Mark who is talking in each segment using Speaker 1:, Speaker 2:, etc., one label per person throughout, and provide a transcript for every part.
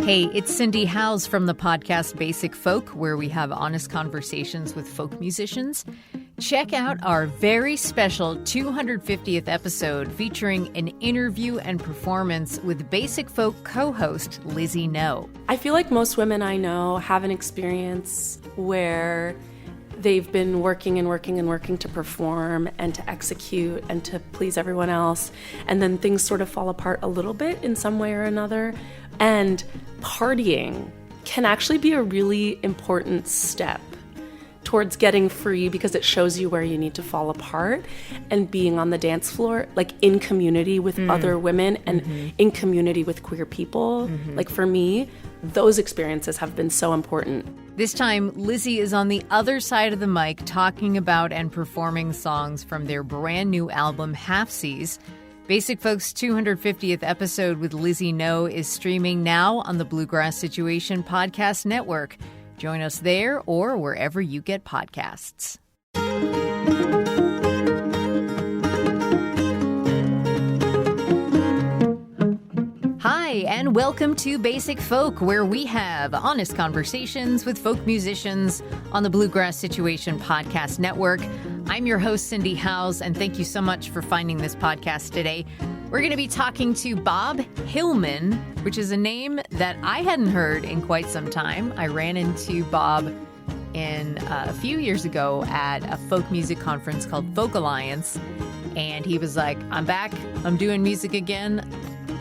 Speaker 1: Hey, it's Cindy Howes from the podcast Basic Folk, where we have honest conversations with folk musicians. Check out our very special 250th episode featuring an interview and performance with Basic Folk co-host Lizzie No.
Speaker 2: I feel like most women I know have an experience where they've been working to perform and to execute and to please everyone else, and then things sort of fall apart a little bit in some way or another. And partying can actually be a really important step towards getting free, because it shows you where you need to fall apart, and being on the dance floor, like in community with other women and in community with queer people. Like for me, those experiences have been so important.
Speaker 1: This time, Lizzie is on the other side of the mic talking about and performing songs from their brand new album, Halfsies. Basic Folk's 250th episode with Lizzie No is streaming now on the Bluegrass Situation Podcast Network. Join us there or wherever you get podcasts. Hi, and welcome to Basic Folk, where we have honest conversations with folk musicians on the Bluegrass Situation Podcast Network. I'm your host, Cindy Howes, and thank you so much for finding this podcast today. We're going to be talking to Bob Hillman, which is a name that I hadn't heard in quite some time. I ran into Bob a few years ago at a folk music conference called Folk Alliance, and he was like, I'm back, I'm doing music again.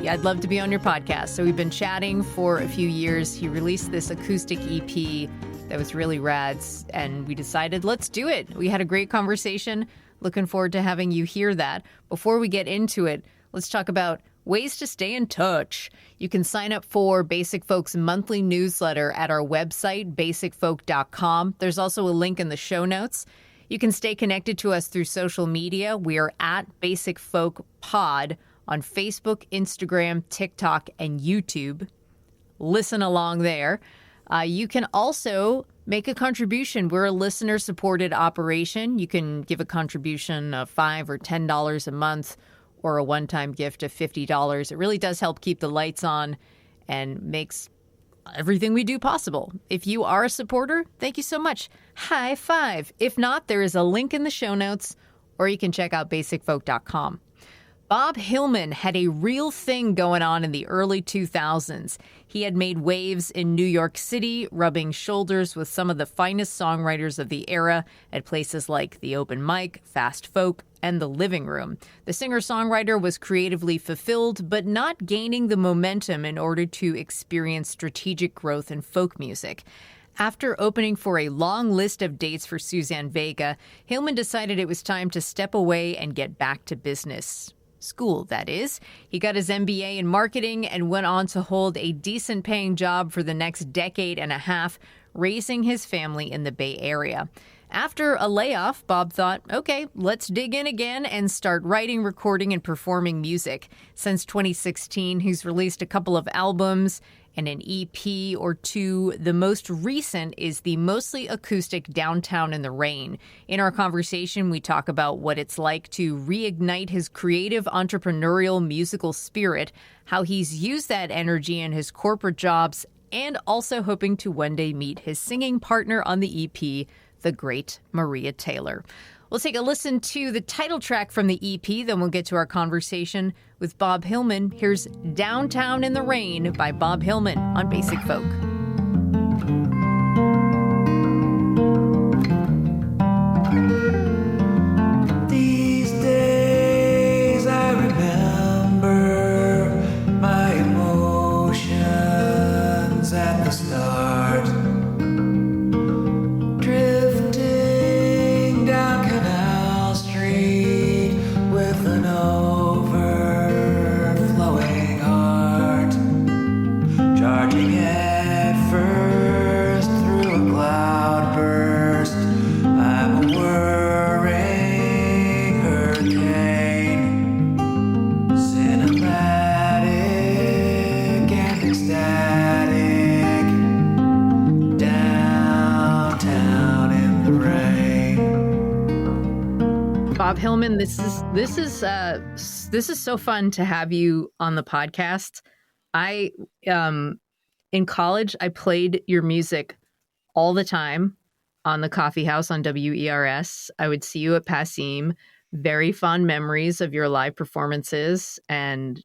Speaker 1: Yeah, I'd love to be on your podcast. So we've been chatting for a few years. He released this acoustic EP that was really rad, and we decided, let's do it. We had a great conversation. Looking forward to having you hear that. Before we get into it, let's talk about ways to stay in touch. You can sign up for Basic Folk's monthly newsletter at our website, basicfolk.com. There's also a link in the show notes. You can stay connected to us through social media. We are at Basic Folk Pod on Facebook, Instagram, TikTok, and YouTube. Listen along there. You can also make a contribution. We're a listener-supported operation. You can give a contribution of $5 or $10 a month, or a one-time gift of $50. It really does help keep the lights on and makes everything we do possible. If you are a supporter, thank you so much. High five. If not, there is a link in the show notes, or you can check out basicfolk.com. Bob Hillman had a real thing going on in the early 2000s. He had made waves in New York City, rubbing shoulders with some of the finest songwriters of the era at places like the Open Mic, Fast Folk, and the Living Room. The singer-songwriter was creatively fulfilled, but not gaining the momentum in order to experience strategic growth in folk music. After opening for a long list of dates for Suzanne Vega, Hillman decided it was time to step away and get back to business. School, that is. He got his MBA in marketing and went on to hold a decent-paying job for the next decade and a half, raising his family in the Bay Area. After a layoff, Bob thought, okay, let's dig in again and start writing, recording, and performing music. Since 2016, he's released a couple of albums and an EP or two. The most recent is the mostly acoustic Downtown in the Rain. In our conversation, we talk about what it's like to reignite his creative, entrepreneurial musical spirit, how he's used that energy in his corporate jobs, and also hoping to one day meet his singing partner on the EP, the great Maria Taylor. We'll take a listen to the title track from the EP, then we'll get to our conversation with Bob Hillman. Here's Downtown in the Rain by Bob Hillman on Basic Folk.
Speaker 3: These days I remember my emotions at the start. Drifting down Canal Street with an overflowing heart, charging head first through a cloud burst. I'm a whirring hurricane, cinematic and ecstatic, downtown in the rain.
Speaker 1: Bob Hillman, this is so fun to have you on the podcast. I in college, I played your music all the time on the coffee house on WERS. I would see you at Passim. Very fond memories of your live performances, and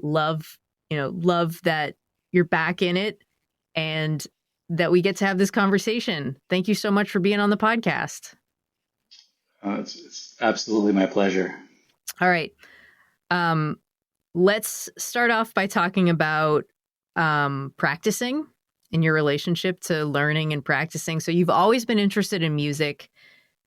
Speaker 1: love that you're back in it and that we get to have this conversation. Thank you so much for being on the podcast.
Speaker 4: It's absolutely my pleasure.
Speaker 1: All right. Let's start off by talking about practicing and your relationship to learning and practicing. So you've always been interested in music,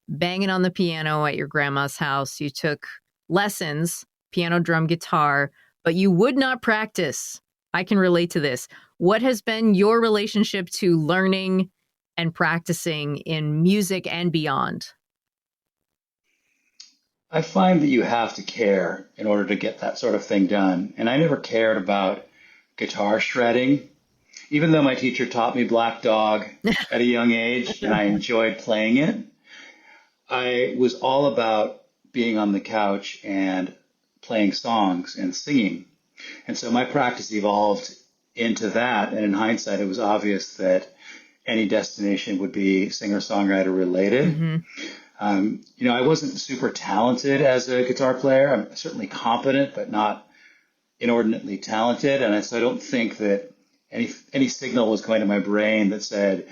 Speaker 1: banging on the piano at your grandma's house. You took lessons, piano, drum, guitar, but you would not practice. I can relate to this. What has been your relationship to learning and practicing in music and beyond?
Speaker 4: I find that you have to care in order to get that sort of thing done. And I never cared about guitar shredding, even though my teacher taught me Black Dog at a young age and I enjoyed playing it. I was all about being on the couch and playing songs and singing. And so my practice evolved into that. And in hindsight, it was obvious that any destination would be singer-songwriter related. Mm-hmm. I wasn't super talented as a guitar player. I'm certainly competent, but not inordinately talented. And so I don't think that any signal was going to my brain that said,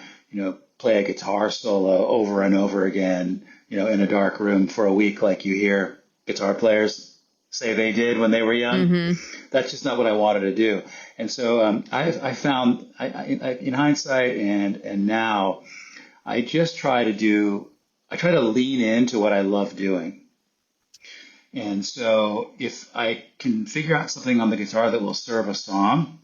Speaker 4: play a guitar solo over and over again, in a dark room for a week, like you hear guitar players say they did when they were young. Mm-hmm. That's just not what I wanted to do. And so I found, in hindsight and now, I try to lean into what I love doing. And so if I can figure out something on the guitar that will serve a song,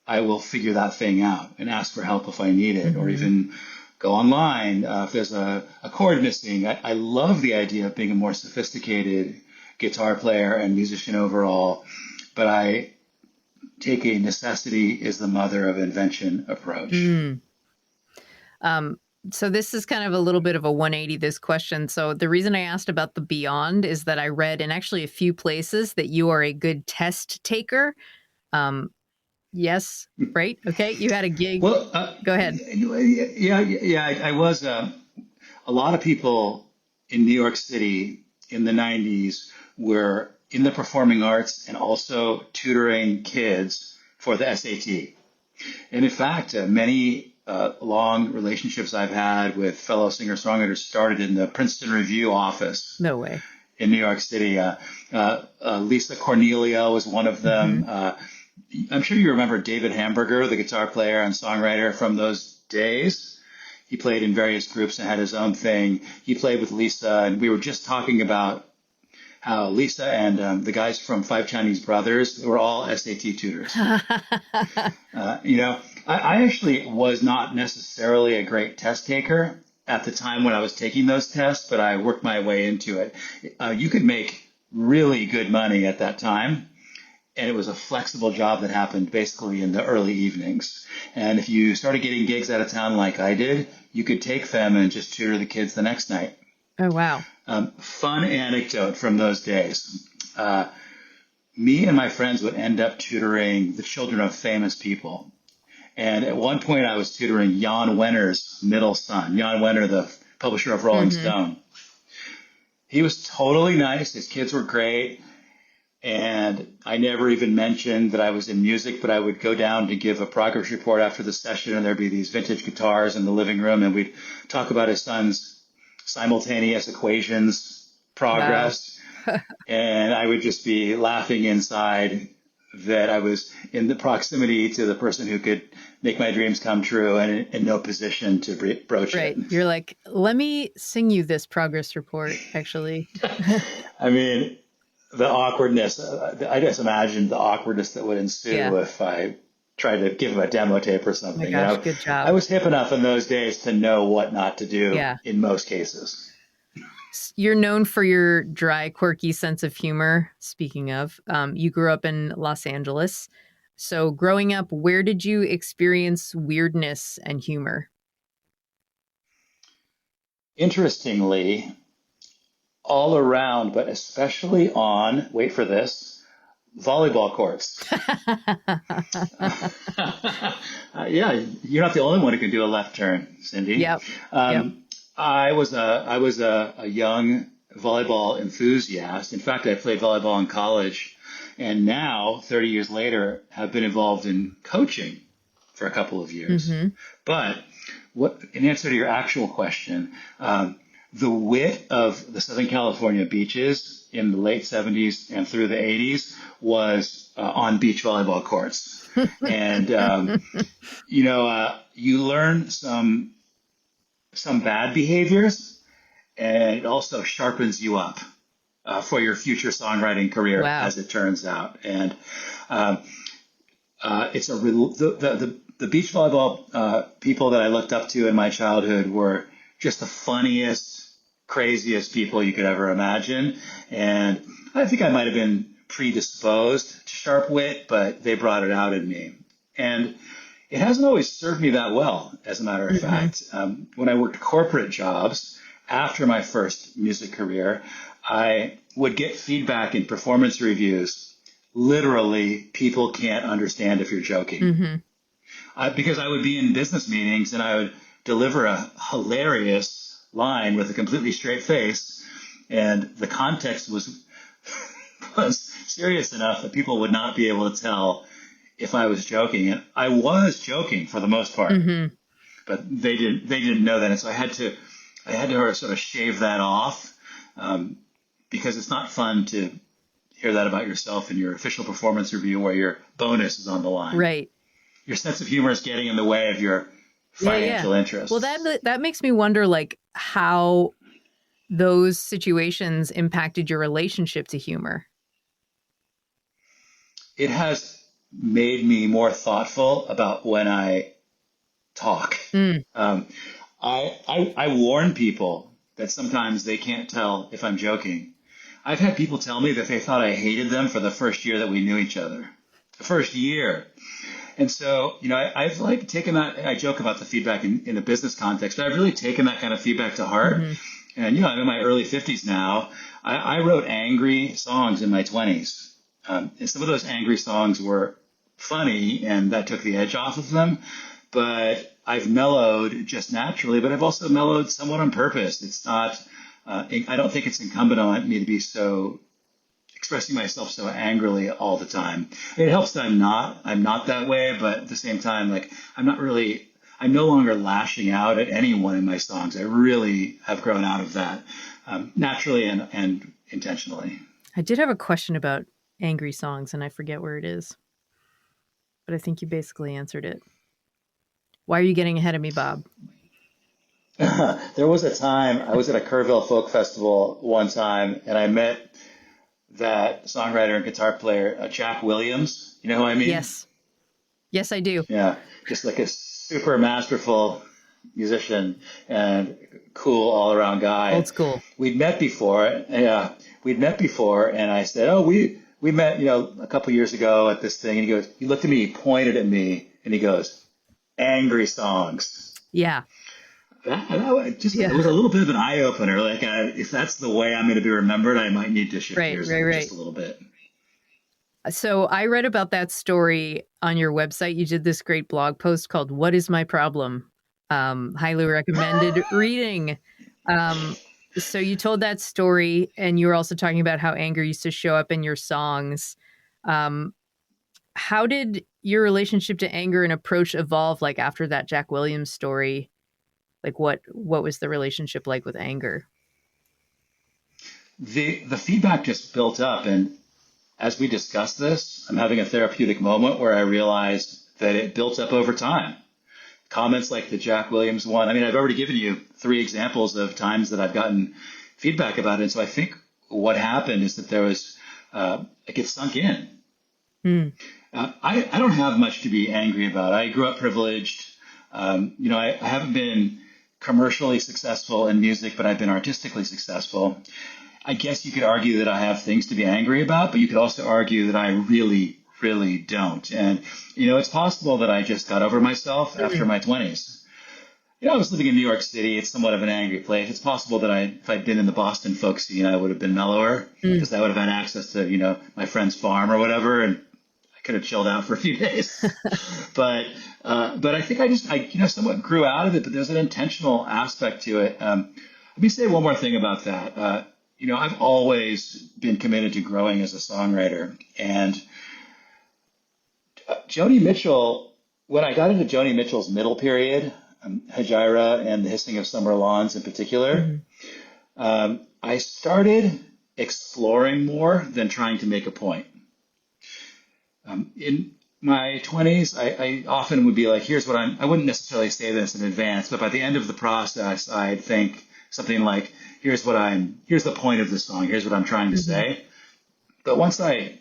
Speaker 4: I will figure that thing out and ask for help if I need it, mm-hmm. or even go online if there's a chord missing. I love the idea of being a more sophisticated guitar player and musician overall, but I take a necessity is the mother of invention approach.
Speaker 1: Mm. So this is kind of a little bit of a 180, this question. So the reason I asked about the beyond is that I read in actually a few places that you are a good test taker. Yes, right? Okay, you had a gig.
Speaker 4: Well,
Speaker 1: go ahead.
Speaker 4: Yeah. I was. A lot of people in New York City in the 90s were in the performing arts and also tutoring kids for the SAT. And in fact, many long relationships I've had with fellow singer-songwriters started in the Princeton Review office.
Speaker 1: No way.
Speaker 4: In New York City. Lisa Cornelia was one of them. Mm-hmm. I'm sure you remember David Hamburger, the guitar player and songwriter from those days. He played in various groups and had his own thing. He played with Lisa, and we were just talking about how Lisa and the guys from Five Chinese Brothers were all SAT tutors. I actually was not necessarily a great test taker at the time when I was taking those tests, but I worked my way into it. You could make really good money at that time. And it was a flexible job that happened basically in the early evenings. And if you started getting gigs out of town like I did, you could take them and just tutor the kids the next night.
Speaker 1: Oh, wow.
Speaker 4: Fun anecdote from those days. Me and my friends would end up tutoring the children of famous people. And at one point I was tutoring Jan Wenner's middle son, Jan Wenner, the publisher of Rolling mm-hmm. Stone. He was totally nice. His kids were great. And I never even mentioned that I was in music, but I would go down to give a progress report after the session, and there'd be these vintage guitars in the living room, and we'd talk about his son's simultaneous equations progress. Wow. And I would just be laughing inside that I was in the proximity to the person who could make my dreams come true and in no position to broach
Speaker 1: right.
Speaker 4: it.
Speaker 1: You're like, let me sing you this progress report, actually.
Speaker 4: I mean, the awkwardness, I just imagine the awkwardness that would ensue if I tried to give him a demo tape or something.
Speaker 1: Oh my gosh, good job.
Speaker 4: I was hip enough in those days to know what not to do in most cases.
Speaker 1: You're known for your dry, quirky sense of humor. Speaking of, you grew up in Los Angeles. So growing up, where did you experience weirdness and humor?
Speaker 4: Interestingly, all around, but especially on, wait for this, volleyball courts. Yeah, you're not the only one who can do a left turn, Cindy.
Speaker 1: Yep. Yep.
Speaker 4: I was a young volleyball enthusiast. In fact, I played volleyball in college, and now, 30 years later, have been involved in coaching for a couple of years.
Speaker 1: Mm-hmm.
Speaker 4: But in answer to your actual question, the wit of the Southern California beaches in the late 70s and through the 80s was on beach volleyball courts. And, you learn some bad behaviors, and it also sharpens you up for your future songwriting career,
Speaker 1: wow.
Speaker 4: as it turns out. And it's the beach volleyball people that I looked up to in my childhood were just the funniest, craziest people you could ever imagine. And I think I might have been predisposed to sharp wit, but they brought it out in me. And it hasn't always served me that well, as a matter of fact. When I worked corporate jobs after my first music career, I would get feedback in performance reviews. Literally, people can't understand if you're joking. Because I would be in business meetings and I would deliver a hilarious line with a completely straight face, and the context was serious enough that people would not be able to tell if I was joking. And I was joking for the most part, but they didn't know that, and so I had to sort of shave that off, because it's not fun to hear that about yourself in your official performance review where your bonus is on the line.
Speaker 1: Right.
Speaker 4: Your sense of humor is getting in the way of your financial interests.
Speaker 1: Well, that makes me wonder, like, how those situations impacted your relationship to humor.
Speaker 4: It has made me more thoughtful about when I talk. I warn people that sometimes they can't tell if I'm joking. I've had people tell me that they thought I hated them for the first year that we knew each other. The first year. And so, I've like taken that. I joke about the feedback in a business context, but I've really taken that kind of feedback to heart. And, I'm in my early 50s now. I wrote angry songs in my 20s. And some of those angry songs were funny, and that took the edge off of them. But I've mellowed just naturally, but I've also mellowed somewhat on purpose. It's not, I don't think it's incumbent on me to be expressing myself so angrily all the time. It helps that I'm not that way, but at the same time, like, I'm no longer lashing out at anyone in my songs. I really have grown out of that, naturally and intentionally.
Speaker 1: I did have a question about angry songs, and I forget where it is, but I think you basically answered it. Why are you getting ahead of me, Bob?
Speaker 4: There was a time I was at a Kerrville Folk Festival one time, and I met that songwriter and guitar player, Jack Williams. You know who I mean?
Speaker 1: Yes, I do.
Speaker 4: Yeah, just like a super masterful musician and cool all-around guy.
Speaker 1: Old school.
Speaker 4: We'd met before. Yeah, and I said, "Oh, we met, a couple years ago at this thing." And he looked at me, he pointed at me, and he goes, "Angry songs."
Speaker 1: Yeah.
Speaker 4: It was a little bit of an eye opener. Like, if that's the way I'm going to be remembered, I might need to shift gears just a little bit.
Speaker 1: So I read about that story on your website. You did this great blog post called "What Is My Problem?" Highly recommended reading. So you told that story, and you were also talking about how anger used to show up in your songs. How did your relationship to anger and approach evolve, like, after that Jack Williams story? Like, what was the relationship like with anger?
Speaker 4: The feedback just built up, and as we discussed this, I'm having a therapeutic moment where I realized that it built up over time. Comments like the Jack Williams one. I mean, I've already given you 3 examples of times that I've gotten feedback about it. And so I think what happened is that there was, it gets sunk in. I don't have much to be angry about. I grew up privileged. I haven't been commercially successful in music, but I've been artistically successful. I guess you could argue that I have things to be angry about, but you could also argue that I really, really don't. And, it's possible that I just got over myself after my 20s. I was living in New York City. It's somewhat of an angry place. It's possible that if I'd been in the Boston folk scene, I would have been mellower because I would have had access to, my friend's farm or whatever, and I could have chilled out for a few days. But I think I somewhat grew out of it. But there's an intentional aspect to it. Let me say one more thing about that. I've always been committed to growing as a songwriter, and Joni Mitchell. When I got into Joni Mitchell's middle period, Hejira and the Hissing of Summer Lawns in particular, I started exploring more than trying to make a point. In my 20s, I often would be like, I wouldn't necessarily say this in advance, but by the end of the process, I'd think something like, here's the point of the song, here's what I'm trying to say. But once I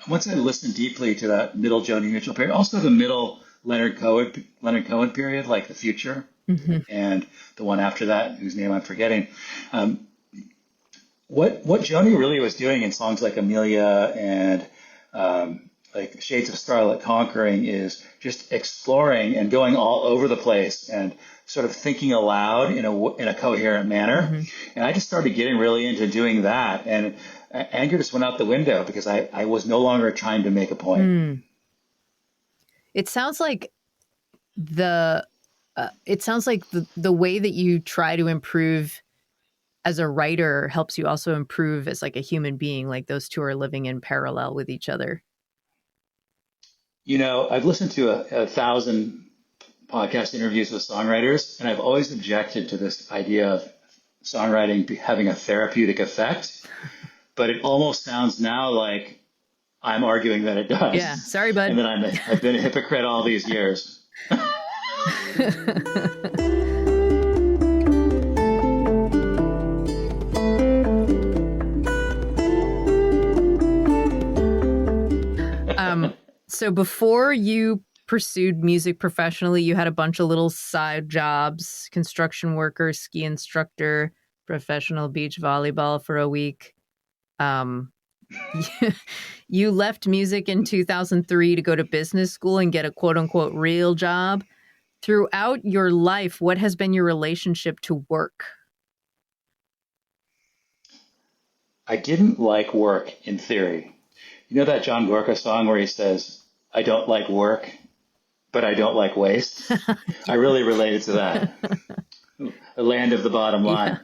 Speaker 4: listened deeply to that middle Joni Mitchell period, also the middle Leonard Cohen period, like The Future, and the one after that, whose name I'm forgetting. What Joni really was doing in songs like Amelia and like Shades of Starlit Conquering is just exploring and going all over the place and sort of thinking aloud in a coherent manner. And I just started getting really into doing that, and anger just went out the window because I was no longer trying to make a point.
Speaker 1: It sounds like the way that you try to improve as a writer helps you also improve as like a human being. Like those two are living in parallel with each other.
Speaker 4: I've listened to 1,000 podcast interviews with songwriters, and I've always objected to this idea of songwriting having a therapeutic effect, but it almost sounds now like I'm arguing that it does.
Speaker 1: Yeah, sorry, bud.
Speaker 4: And that I've been a hypocrite all these years.
Speaker 1: So before you pursued music professionally, you had a bunch of little side jobs: construction worker, ski instructor, professional beach volleyball for a week. You left music in 2003 to go to business school and get a quote unquote real job. Throughout your life, what has been your relationship to work?
Speaker 4: I didn't like work in theory. You know that John Gorka song where he says, I don't like work, but I don't like waste? I really related to that. The land of the bottom line.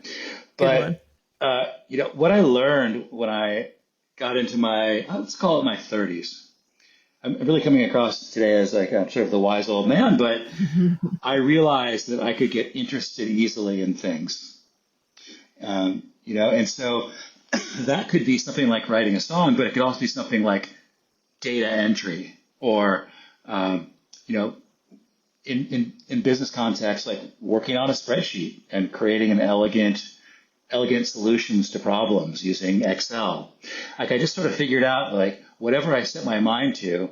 Speaker 4: Yeah. But, what I learned when I got into let's call it my 30s. I'm really coming across today as like I'm sort of the wise old man, but I realized that I could get interested easily in things. And so that could be something like writing a song, but it could also be something like data entry or, in business context, like working on a spreadsheet and creating an elegant solutions to problems using Excel. Like I just sort of figured out like whatever I set my mind to,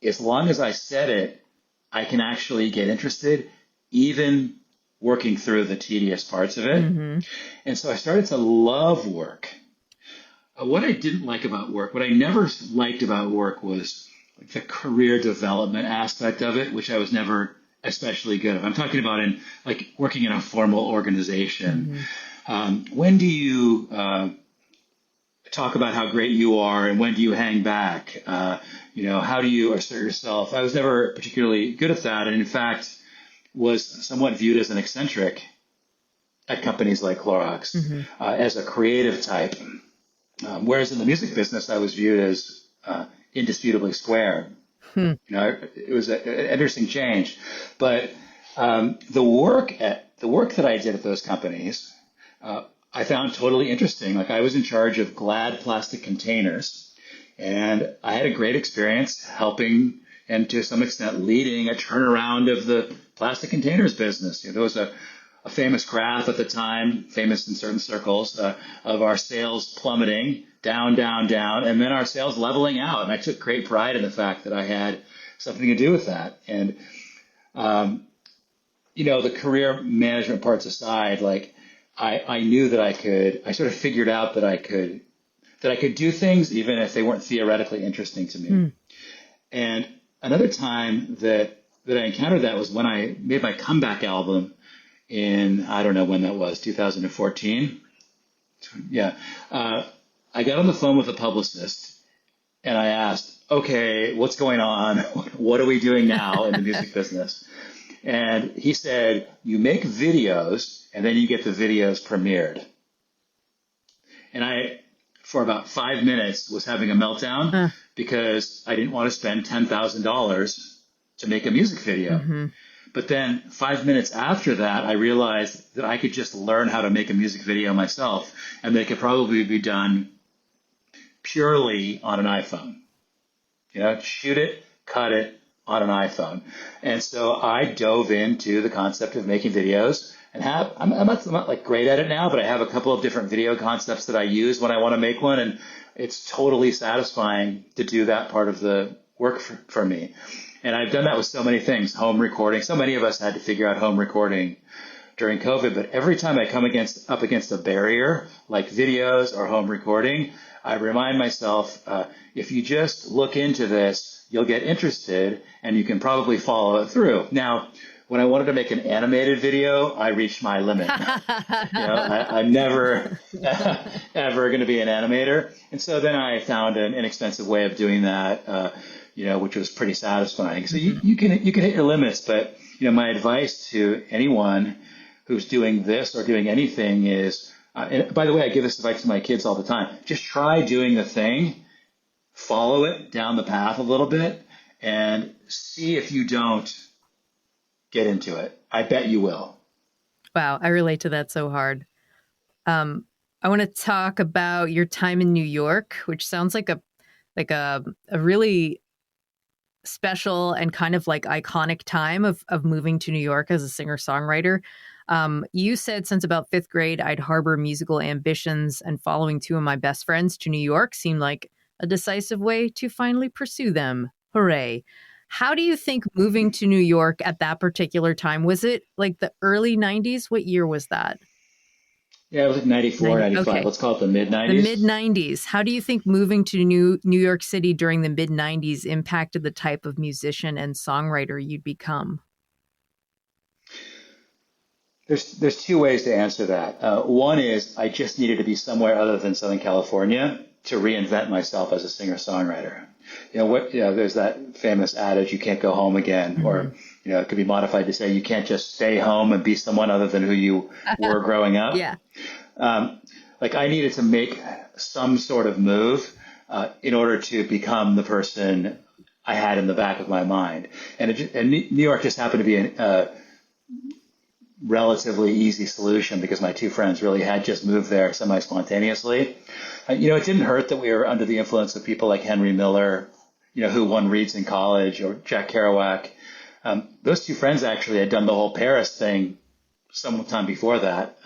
Speaker 4: as long as I set it, I can actually get interested, even working through the tedious parts of it. And so I started to love work. What I didn't like about work, what I never liked about work was like the career development aspect of it, which I was never especially good at. I'm talking about in like working in a formal organization. When do you talk about how great you are, and when do you hang back? How do you assert yourself? I was never particularly good at that, and in fact was somewhat viewed as an eccentric at companies like Clorox as a creative type. Whereas in the music business, I was viewed as indisputably square. It was an interesting change, but the work that I did at those companies, I found totally interesting. Like I was in charge of Glad plastic containers, and I had a great experience helping and to some extent leading a turnaround of the plastic containers business. There was a famous graph at the time, famous in certain circles, of our sales plummeting down, down, down, and then our sales leveling out. And I took great pride in the fact that I had something to do with that. And, the career management parts aside, like I knew that I sort of figured out that I could do things even if they weren't theoretically interesting to me. And another time that that I encountered that was when I made my comeback album in, I don't know when that was, 2014. Yeah. I got on the phone with a publicist and I asked, okay, what's going on? What are we doing now in the music business? And he said, you make videos and then you get the videos premiered. And I, for about 5 minutes, was having a meltdown because I didn't want to spend $10,000 to make a music video. Mm-hmm. But then 5 minutes after that, I realized that I could just learn how to make a music video myself, and they could probably be done purely on an iPhone. You know, shoot it, cut it on an iPhone. And so I dove into the concept of making videos and I'm not like great at it now, but I have a couple of different video concepts that I use when I want to make one. And it's totally satisfying to do that part of the work for me. And I've done that with so many things, home recording. So many of us had to figure out home recording during COVID, but every time I come up against a barrier like videos or home recording, I remind myself, if you just look into this, you'll get interested and you can probably follow it through. Now, when I wanted to make an animated video, I reached my limit. I'm never, ever going to be an animator. And so then I found an inexpensive way of doing that, which was pretty satisfying. So you can hit your limits, but, my advice to anyone who's doing this or doing anything is, and by the way, I give this advice to my kids all the time. Just try doing the thing, follow it down the path a little bit, and see if you don't get into it. I bet you will.
Speaker 1: Wow, I relate to that so hard. I want to talk about your time in New York, which sounds like a really special and kind of like iconic time of moving to New York as a singer-songwriter. You said since about 5th grade, I'd harbor musical ambitions, and following 2 of my best friends to New York seemed like a decisive way to finally pursue them. Hooray. How do you think moving to New York at that particular time, was it like the early 90s? What year was that?
Speaker 4: Yeah, it was like 94, 95. Okay. Let's call it the mid-90s.
Speaker 1: The mid-90s. How do you think moving to New York City during the mid-90s impacted the type of musician and songwriter you'd become?
Speaker 4: There's 2 ways to answer that. One is I just needed to be somewhere other than Southern California to reinvent myself as a singer-songwriter. There's that famous adage, you can't go home again, or, it could be modified to say you can't just stay home and be someone other than who you were growing up.
Speaker 1: Yeah.
Speaker 4: I needed to make some sort of move in order to become the person I had in the back of my mind. And New York just happened to be a relatively easy solution because my 2 friends really had just moved there semi-spontaneously. It didn't hurt that we were under the influence of people like Henry Miller, who won Reeds in college, or Jack Kerouac. Those 2 friends actually had done the whole Paris thing sometime before that.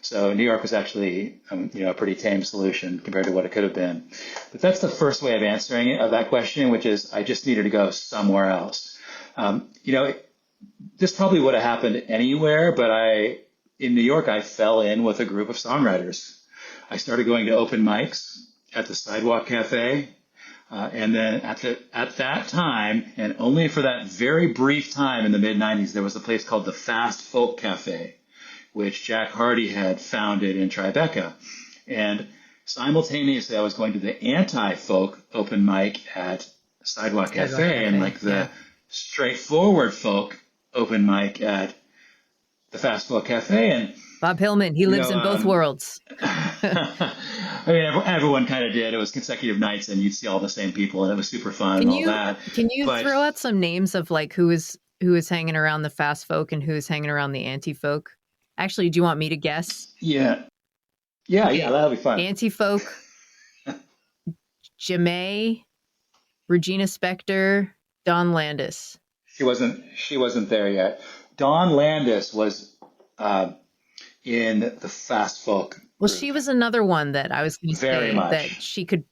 Speaker 4: So New York was actually, a pretty tame solution compared to what it could have been. But that's the first way of answering that question, which is I just needed to go somewhere else. This probably would have happened anywhere, but in New York, I fell in with a group of songwriters. I started going to open mics at the Sidewalk Cafe. And then at that time, and only for that very brief time in the mid-90s, there was a place called the Fast Folk Cafe, which Jack Hardy had founded in Tribeca. And simultaneously, I was going to the anti-folk open mic at Sidewalk Cafe, and the straightforward folk open mic at the Fast Folk Cafe. And
Speaker 1: Bob Hillman, he lives in both worlds.
Speaker 4: Everyone kind of did. It was consecutive nights, and you'd see all the same people, and it was super fun and all that.
Speaker 1: Can you throw out some names of who is hanging around the fast folk and who is hanging around the anti-folk? Actually, do you want me to guess?
Speaker 4: Yeah, that'll be fun.
Speaker 1: Anti-folk, Jamae, Regina Spektor, Dawn Landis.
Speaker 4: She wasn't there yet. Dawn Landis was in the fast folk group.
Speaker 1: Well, she was another one that I was going to say
Speaker 4: much.
Speaker 1: That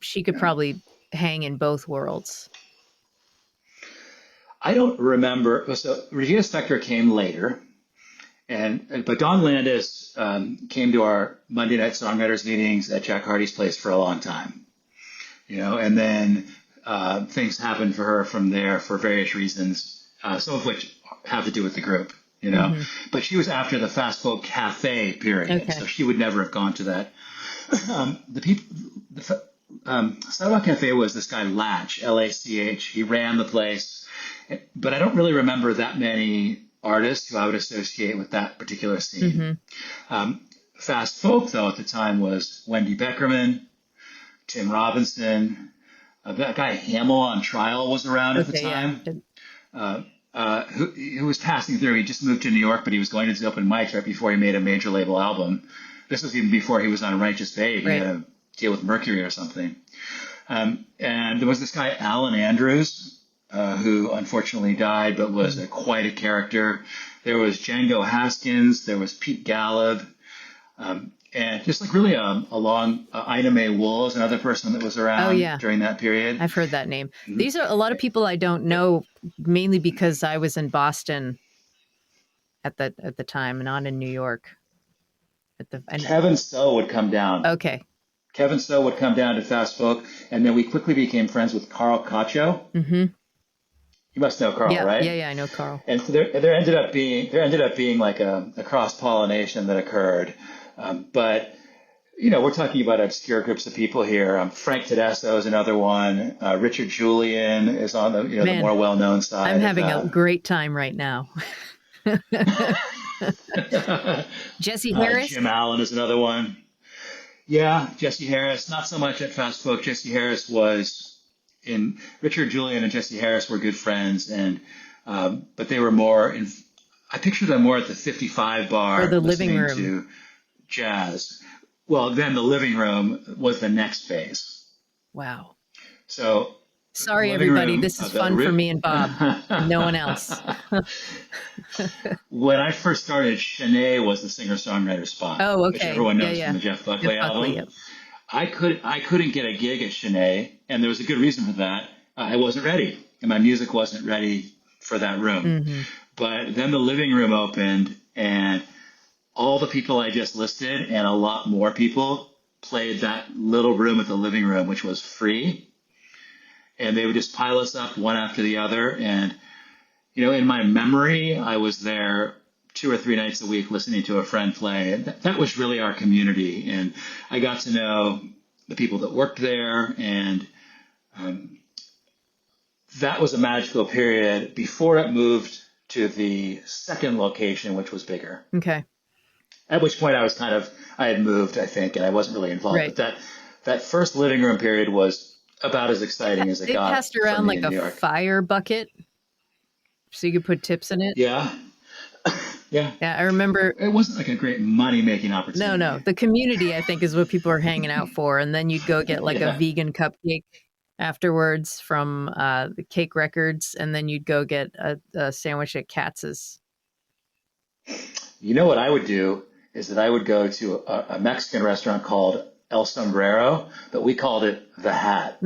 Speaker 1: she could probably hang in both worlds.
Speaker 4: I don't remember. So Regina Spektor came later, but Dawn Landis came to our Monday night songwriters meetings at Jack Hardy's place for a long time. And then things happened for her from there for various reasons. some of which have to do with the group, you know. But she was after the Fast Folk Cafe period, so she would never have gone to that. Sidewalk Cafe was this guy Latch, Lach. He ran the place, but I don't really remember that many artists who I would associate with that particular scene. Fast Folk, though, at the time was Wendy Beckerman, Tim Robinson, that guy Hamill on Trial was around at the time. Who was passing through. He just moved to New York, but he was going to the open mics right before he made a major label album. This was even before he was on Righteous Babe. He had a deal with Mercury or something. And there was this guy, Alan Andrews, who unfortunately died, but was quite a character. There was Django Haskins. There was Pete Gallup. And just like really along Ina Mae Wool is another person that was around during that period.
Speaker 1: I've heard that name. These are a lot of people I don't know, mainly because I was in Boston at the time, not in New York.
Speaker 4: Kevin So would come down.
Speaker 1: Okay.
Speaker 4: Kevin So would come down to Fast Folk, and then we quickly became friends with Carl Cacho. You must know Carl, right?
Speaker 1: Yeah, I know Carl.
Speaker 4: And so there ended up being like a cross pollination that occurred. But you know, we're talking about obscure groups of people here. Frank Tedesco is another one. Richard Julian is on the the more well known side.
Speaker 1: I'm having a great time right now. Jesse Harris.
Speaker 4: Jim Allen is another one. Yeah, Jesse Harris. Not so much at Fast Folk. Jesse Harris was in. Richard Julian and Jesse Harris were good friends, and but they were more in. I picture them more at the 55 bar
Speaker 1: or the living room
Speaker 4: to jazz. Well, then the living room was the next phase.
Speaker 1: Wow.
Speaker 4: So.
Speaker 1: Sorry, everybody. This is fun for me and Bob. No one else.
Speaker 4: When I first started, Shanae was the singer-songwriter spot.
Speaker 1: Oh, okay.
Speaker 4: Which everyone knows from the Jeff Buckley album.
Speaker 1: Yep.
Speaker 4: I couldn't get a gig at Shanae, and there was a good reason for that. I wasn't ready, and my music wasn't ready for that room. But then the living room opened, and all the people I just listed and a lot more people played that little room at the living room, which was free. And they would just pile us up one after the other. And, you know, in my memory, I was there 2 or 3 nights a week listening to a friend play. And that was really our community. And I got to know the people that worked there. And that was a magical period before it moved to the second location, which was bigger.
Speaker 1: Okay.
Speaker 4: At which point I had moved, I think, and I wasn't really involved.
Speaker 1: Right.
Speaker 4: But that first living room period was about as exciting as it got.
Speaker 1: They passed around like a fire bucket so you could put tips in it.
Speaker 4: Yeah. Yeah,
Speaker 1: I remember.
Speaker 4: It wasn't like a great money-making opportunity.
Speaker 1: No. The community, I think, is what people are hanging out for. And then you'd go get like a vegan cupcake afterwards from the Cake Records. And then you'd go get a sandwich at Katz's.
Speaker 4: You know what I would do is that I would go to a Mexican restaurant called El Sombrero, but we called it The Hat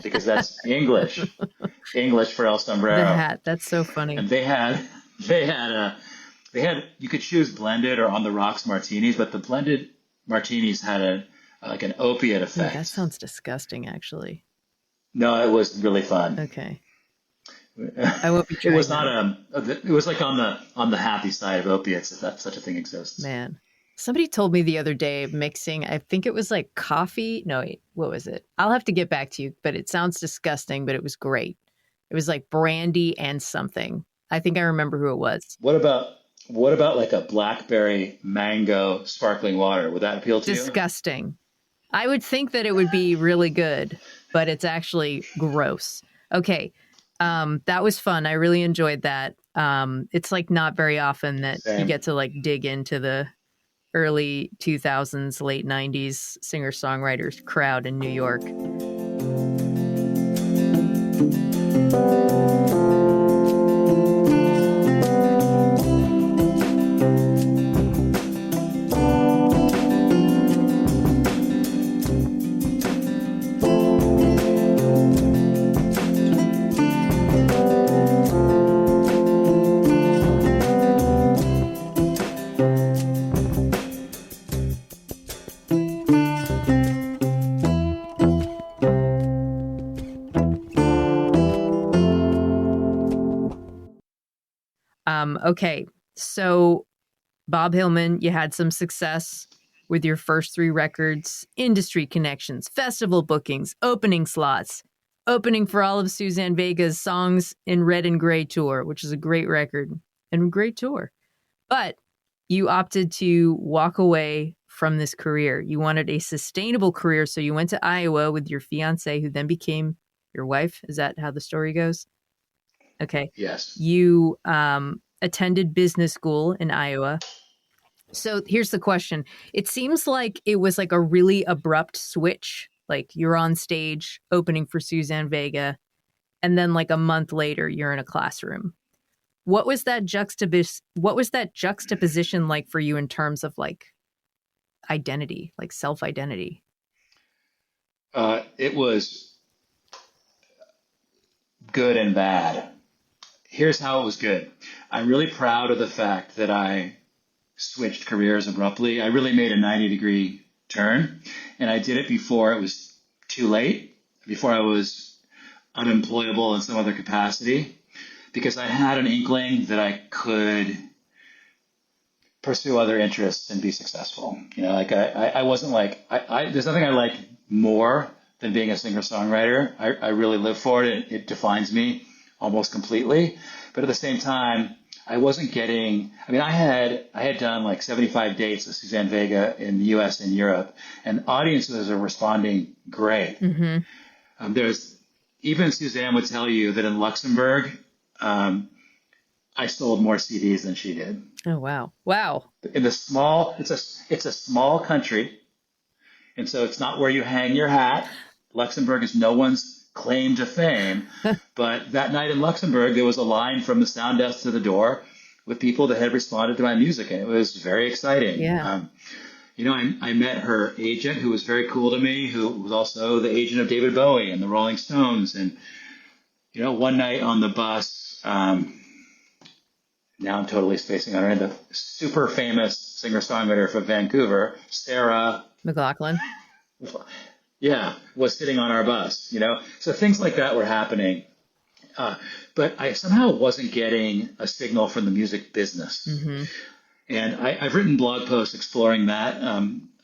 Speaker 4: because that's English for El Sombrero.
Speaker 1: The Hat. That's so funny.
Speaker 4: And they had you could choose blended or on the rocks martinis, but the blended martinis had like an opiate effect.
Speaker 1: Ooh, that sounds disgusting, actually.
Speaker 4: No, it was really fun.
Speaker 1: Okay. I won't be trying.
Speaker 4: It was not it was like on the happy side of opiates, if that such a thing exists.
Speaker 1: Man. Somebody told me the other day mixing, I think it was like coffee. No, wait, what was it? I'll have to get back to you, but it sounds disgusting, but it was great. It was like brandy and something. I think I remember who it was.
Speaker 4: What about like a blackberry mango sparkling water? Would that appeal to you?
Speaker 1: Disgusting. I would think that it would be really good, but it's actually gross. Okay. That was fun. I really enjoyed that. It's like not very often that you get to like dig into the early 2000s, late 90s singer-songwriters crowd in New York. Okay. So Bob Hillman, you had some success with your first 3 records, industry connections, festival bookings, opening slots, opening for all of Suzanne Vega's Songs in Red and Gray tour, which is a great record and great tour. But you opted to walk away from this career. You wanted a sustainable career. So you went to Iowa with your fiance, who then became your wife. Is that how the story goes? Okay.
Speaker 4: Yes.
Speaker 1: You attended business school in Iowa. So here's the question. It seems like it was like a really abrupt switch. Like you're on stage opening for Suzanne Vega, and then like a month later, you're in a classroom. What was that juxtaposition like for you in terms of like identity, like self-identity?
Speaker 4: It was good and bad. Here's how it was good. I'm really proud of the fact that I switched careers abruptly. I really made a 90-degree turn, and I did it before it was too late, before I was unemployable in some other capacity, because I had an inkling that I could pursue other interests and be successful. You know, like I wasn't like, there's nothing I like more than being a singer-songwriter. I really live for it. It defines me almost completely. But at the same time, I wasn't getting, I mean, I had done like 75 dates with Suzanne Vega in the US and Europe, and audiences are responding great.
Speaker 1: Mm-hmm.
Speaker 4: Even Suzanne would tell you that in Luxembourg, I sold more CDs than she did.
Speaker 1: Oh, wow. Wow.
Speaker 4: It's a small country. And so it's not where you hang your hat. Luxembourg is no one's claim to fame. But that night in Luxembourg, there was a line from the sound desk to the door with people that had responded to my music. And it was very exciting.
Speaker 1: Yeah.
Speaker 4: I met her agent, who was very cool to me, who was also the agent of David Bowie and the Rolling Stones. And, one night on the bus, now I'm totally spacing on her, the super famous singer-songwriter from Vancouver, Sarah
Speaker 1: McLachlan.
Speaker 4: Yeah, was sitting on our bus, So things like that were happening. But I somehow wasn't getting a signal from the music business.
Speaker 1: Mm-hmm.
Speaker 4: And I've written blog posts exploring that.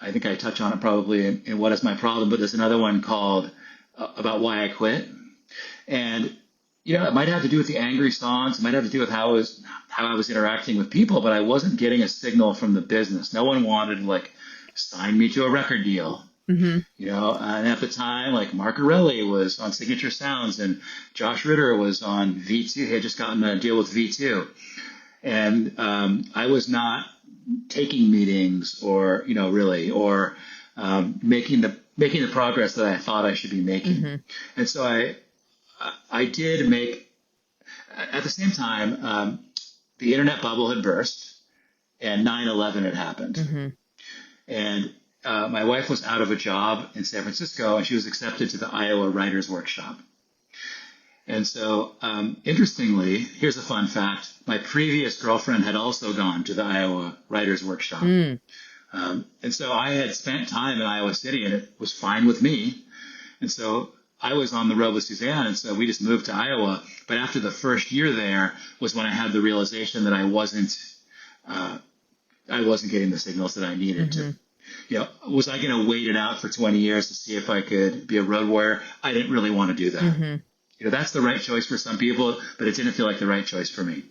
Speaker 4: I think I touch on it probably in What Is My Problem, but there's another one called About Why I Quit. And, it might have to do with the angry songs. It might have to do with how I was interacting with people, but I wasn't getting a signal from the business. No one wanted to, sign me to a record deal.
Speaker 1: Mm-hmm.
Speaker 4: And at the time, Mark Arelli was on Signature Sounds and Josh Ritter was on V2. He had just gotten a deal with V2. And I was not taking meetings or making the progress that I thought I should be making.
Speaker 1: Mm-hmm.
Speaker 4: And so I did make, at the same time, the internet bubble had burst and 9/11 had happened.
Speaker 1: Mm-hmm.
Speaker 4: And my wife was out of a job in San Francisco, and she was accepted to the Iowa Writers Workshop. And so, interestingly, here's a fun fact. My previous girlfriend had also gone to the Iowa Writers Workshop.
Speaker 1: Mm.
Speaker 4: And so I had spent time in Iowa City, and it was fine with me. And so I was on the road with Suzanne, and so we just moved to Iowa. But after the first year there was when I had the realization that I wasn't getting the signals that I needed to. Was I going to wait it out for 20 years to see if I could be a road warrior? I didn't really want to do that.
Speaker 1: Mm-hmm.
Speaker 4: That's the right choice for some people, but it didn't feel like the right choice for me.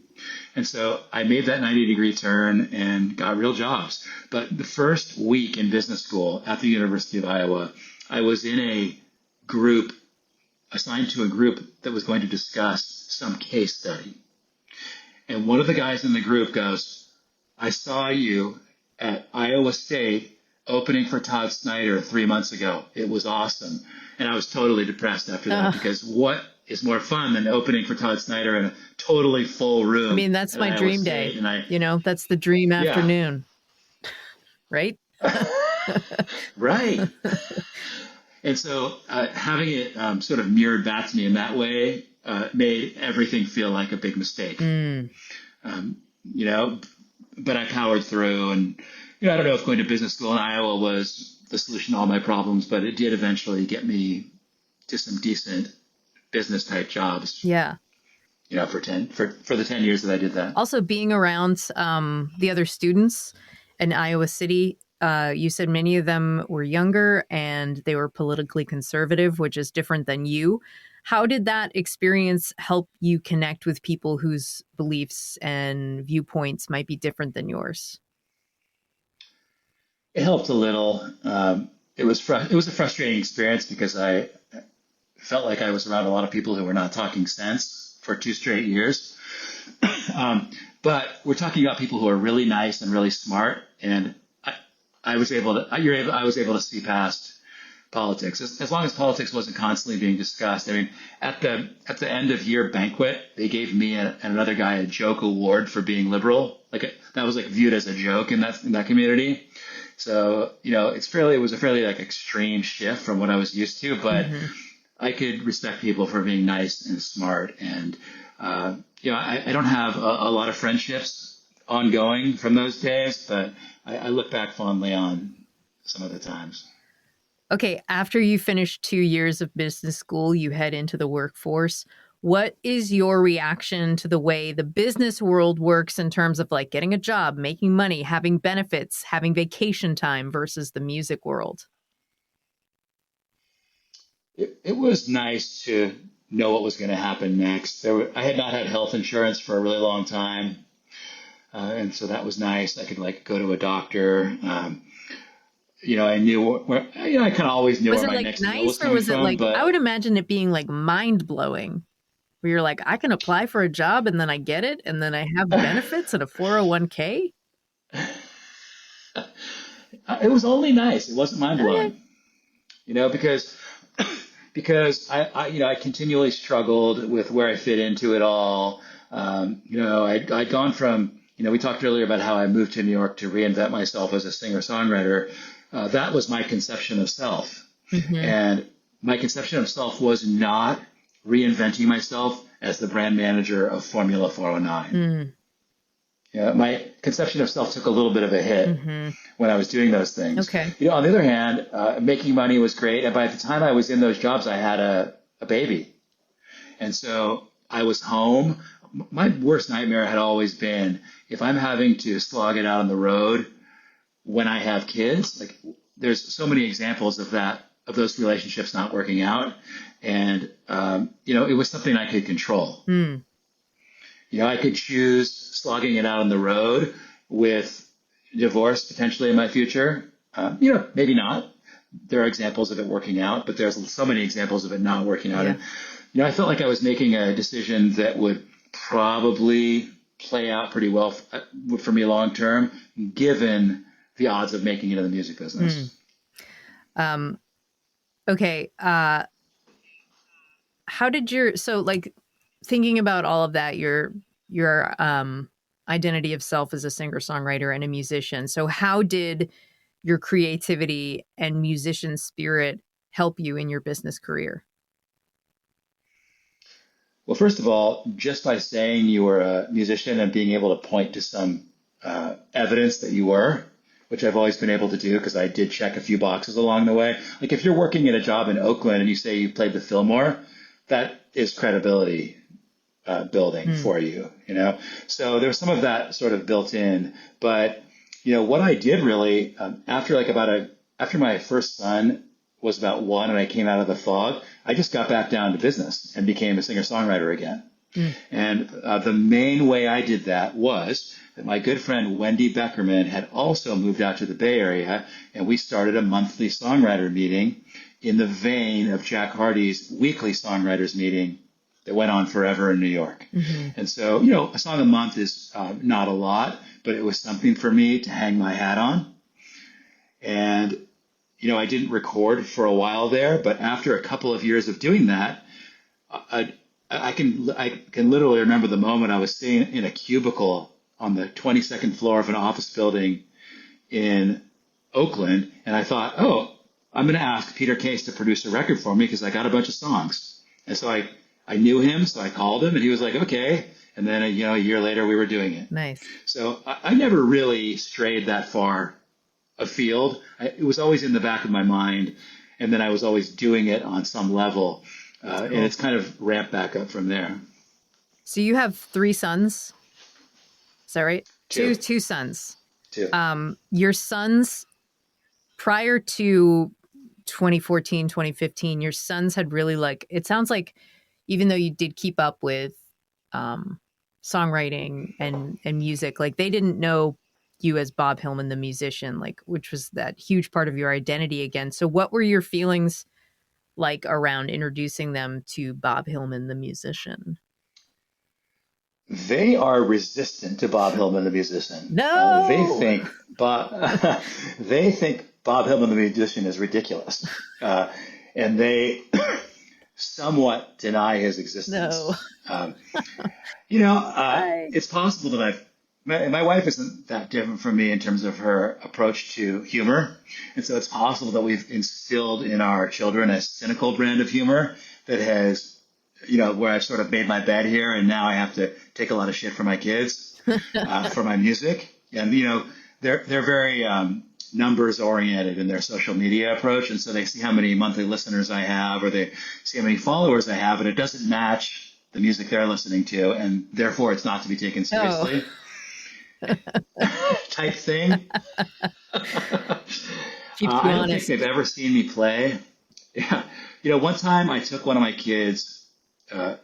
Speaker 4: And so I made that 90-degree turn and got real jobs. But the first week in business school at the University of Iowa, I was in assigned to a group that was going to discuss some case study. And one of the guys in the group goes, I saw you at Iowa State opening for Todd Snyder 3 months ago. It was awesome. And I was totally depressed after that because what is more fun than opening for Todd Snyder in a totally full room?
Speaker 1: I mean, that's my dream day.
Speaker 4: And
Speaker 1: that's the dream afternoon. Right?
Speaker 4: Right. And so having it sort of mirrored back to me in that way made everything feel like a big mistake.
Speaker 1: Mm.
Speaker 4: But I powered through, and I don't know if going to business school in Iowa was the solution to all my problems, but it did eventually get me to some decent business type jobs.
Speaker 1: Yeah.
Speaker 4: for the 10 years that I did that.
Speaker 1: Also, being around the other students in Iowa City, you said many of them were younger and they were politically conservative, which is different than you. How did that experience help you connect with people whose beliefs and viewpoints might be different than yours?
Speaker 4: It helped a little. It was a frustrating experience because I felt like I was around a lot of people who were not talking sense for 2 straight years. But we're talking about people who are really nice and really smart, and I was able to see past politics as long as politics wasn't constantly being discussed. I mean, at the end of year banquet, they gave me and another guy a joke award for being liberal. That was viewed as a joke in that community. So it was a fairly extreme shift from what I was used to, but I could respect people for being nice and smart. And I don't have a lot of friendships ongoing from those days, but I look back fondly on some of the times.
Speaker 1: Okay, after you finish 2 years of business school, you head into the workforce. What is your reaction to the way the business world works in terms of getting a job, making money, having benefits, having vacation time versus the music world?
Speaker 4: It was nice to know what was going to happen next. I had not had health insurance for a really long time, and so that was nice. I could go to a doctor. I knew where. I kind of always knew where my next meal was coming from. But
Speaker 1: I would imagine it being mind blowing, where you're I can apply for a job and then I get it, and then I have benefits and a 401k.
Speaker 4: It was only nice. It wasn't mind blowing, because I continually struggled with where I fit into it all. I'd gone from, we talked earlier about how I moved to New York to reinvent myself as a singer-songwriter. That was my conception of self. And my conception of self was not reinventing myself as the brand manager of Formula 409. My conception of self took a little bit of a hit when I was doing those things.
Speaker 1: Okay.
Speaker 4: On the other hand, making money was great. And by the time I was in those jobs, I had a baby. And so I was home. My worst nightmare had always been if I'm having to slog it out on the road when I have kids. There's so many examples of those relationships not working out. And, it was something I could control. I could choose slogging it out on the road with divorce potentially in my future. Maybe not. There are examples of it working out, but there's so many examples of it not working out.
Speaker 1: Yeah.
Speaker 4: And, I felt like I was making a decision that would probably play out pretty well for me long term, given the odds of making it in the music business.
Speaker 1: Okay. How did thinking about all of that, your identity of self as a singer-songwriter and a musician. So how did your creativity and musician spirit help you in your business career?
Speaker 4: Well, first of all, just by saying you were a musician and being able to point to some evidence that you were, which I've always been able to do because I did check a few boxes along the way. If you're working at a job in Oakland and you say you played the Fillmore, that is credibility building for you, So there's some of that sort of built in. But, what I did really after my first son was about 1 and I came out of the fog, I just got back down to business and became a singer-songwriter again. And the main way I did that was that my good friend Wendy Beckerman had also moved out to the Bay Area, and we started a monthly songwriter meeting in the vein of Jack Hardy's weekly songwriters meeting that went on forever in New York. And so, a song a month is not a lot, but it was something for me to hang my hat on. And I didn't record for a while there, but after a couple of years of doing that, I can literally remember the moment I was sitting in a cubicle on the 22nd floor of an office building in Oakland, and I thought, I'm going to ask Peter Case to produce a record for me because I got a bunch of songs. And so I knew him, so I called him, and he was like, okay. And then, a year later, we were doing it.
Speaker 1: Nice.
Speaker 4: So I never really strayed that far afield. It was always in the back of my mind, and then I was always doing it on some level, cool. And it's kind of ramped back up from there.
Speaker 1: So you have 3 sons. Is that right?
Speaker 4: Two.
Speaker 1: Two sons.
Speaker 4: 2.
Speaker 1: Your sons, prior to 2014, 2015, your sons had really like, it sounds like even though you did keep up with songwriting and music, like they didn't know you as Bob Hillman, the musician, like, which was that huge part of your identity again. So what were your feelings like around introducing them to Bob Hillman, the musician?
Speaker 4: They are resistant to Bob Hillman, the musician.
Speaker 1: No!
Speaker 4: They think Bob Hillman, the musician, is ridiculous, and they somewhat deny his existence.
Speaker 1: No.
Speaker 4: It's possible that my wife isn't that different from me in terms of her approach to humor, and so it's possible that we've instilled in our children a cynical brand of humor that has, where I've sort of made my bed here, and now I have to take a lot of shit for my kids, for my music. And, they're very numbers oriented in their social media approach. And so they see how many monthly listeners I have, or they see how many followers I have, and it doesn't match the music they're listening to. And therefore it's not to be taken seriously. Type thing.
Speaker 1: Keep you
Speaker 4: I don't
Speaker 1: honest.
Speaker 4: think they've ever seen me play. Yeah. One time I took one of my kids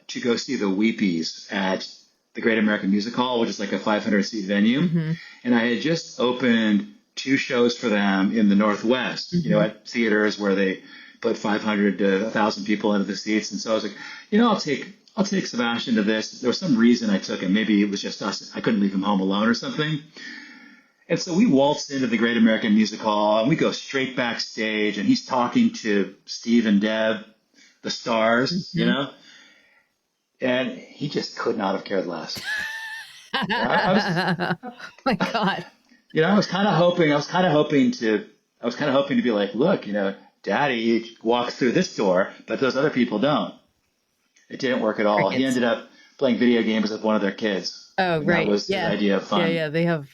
Speaker 4: to go see the Weepies at the Great American Music Hall, which is like a 500-seat venue.
Speaker 1: Mm-hmm.
Speaker 4: And I had just opened 2 shows for them in the Northwest, at theaters where they put 500 to 1,000 people into the seats. And so I was like, I'll take Sebastian to this. There was some reason I took him. Maybe it was just us. I couldn't leave him home alone or something. And so we waltzed into the Great American Music Hall, and we go straight backstage, and he's talking to Steve and Deb, the stars, and he just could not have cared less.
Speaker 1: Oh my God.
Speaker 4: I was kind of hoping to be like, look, Daddy walks through this door, but those other people don't. It didn't work at all.
Speaker 1: Crickets.
Speaker 4: He ended up playing video games with one of their kids.
Speaker 1: Oh,
Speaker 4: And
Speaker 1: right.
Speaker 4: That was the idea of fun.
Speaker 1: Yeah. They have